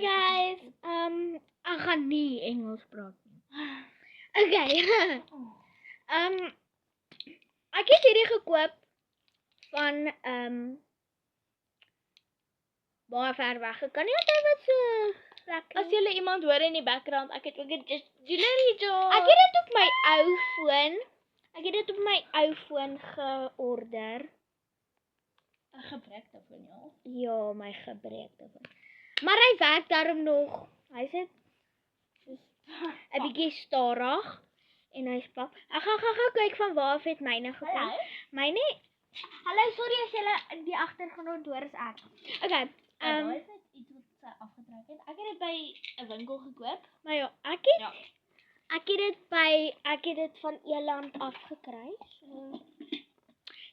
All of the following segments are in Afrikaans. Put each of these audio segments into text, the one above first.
guys, ek gaan nie Engels praat nie. Okay. Ek het hierdie gekoop van baie ver weg. Ek kan nie onthou wat so lekker. As julle iemand hoor in die background, ek het ook 'n jewelry job. Ek het dit op my ou foon. Ek het dit op my ou foon georder. 'n gebrekte van jou. Ja, my gebrekte foon. Maar hy werk daarom nog. Hy sê 'n bietjie stadig en hy's pap. Ek gaan gou kyk van waar af het myne gekom. Hallo? Myne. Hallo, sorry as julle die agtergrond hoor is ek. Okay. Daar is net iets wat sy afgetrek het. Ek het dit by 'n winkel gekoop. Maar ja, ek het dit van Eland afgekry. So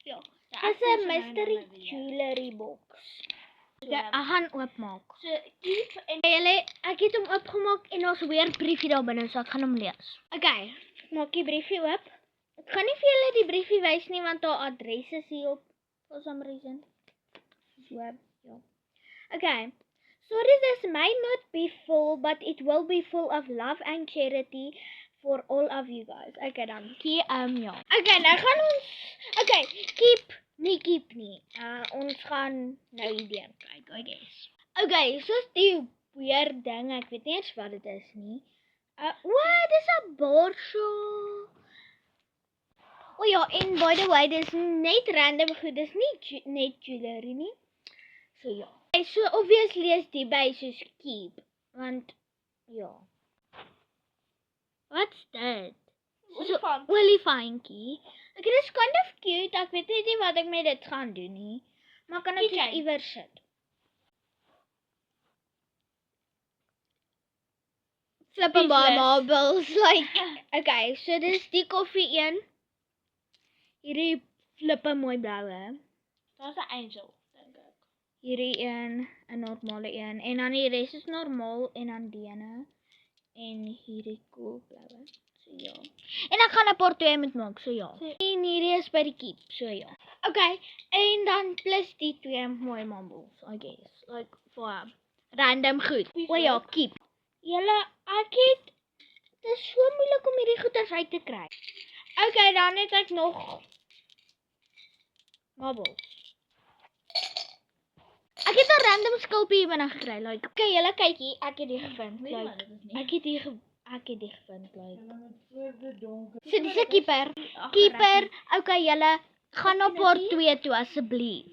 ja. Dis 'n mystery jewelry box. Ja, ek gaan oopmaak. So keep en Ek het hom oopgemaak en daar's weer 'n briefie daar binne, so ek gaan hom lees. Okay, ek maak die briefie oop. Ek gaan nie vir julle die briefie wys nie want daar adres is hier op for some reason. So, ja. Okay. Sorry, this may not be full, but it will be full of love and charity for all of you guys. Okay, dankie. Ja. Okay, nou gaan ons keep nie. Ons gaan nou hierheen kyk, I guess. Okay, soos die weird ding, ek weet nie eens wat dit is nie. Dis 'n borsel. O ja, en by the way, dis net random goed, dis nie net jewelry nie. So ja. Okay, so obviously is die by soos keep, want ja. What's that? olifant. Olifantjie. Ek dit is kind of cute. Ek weet net nie wat ek met dit gaan doen nie. Maar kan ek dit iewers sit? Flipping by marbles like. Okay, so dis die koffie een. Hierdie flippe mooi bloue. Daar's 'n angel, dink ek. Hierdie een, 'n normale een en dan die res is normaal en dan die ene en hierdie cool bloue. So ja. En ek gaan 'n portret moet maak, so ja. En hierdie is by die keep, so ja. Okay, en dan plus die twee mooi marbles, I guess. Like for random goed. O ja, keep. Julle, dit is so moeilik om hierdie goeders uit te kry. Okay, dan het ek nog marbles. Ek het 'n random skulpie hier binne gekry, like. Okay, julle kyk hier, ek het dit gevind. Nee, maar Like, dit is nie. ek het dit gevind, like. So So dis 'n keeper. Keeper. Okay, julle gaan op part 2 toe asseblief.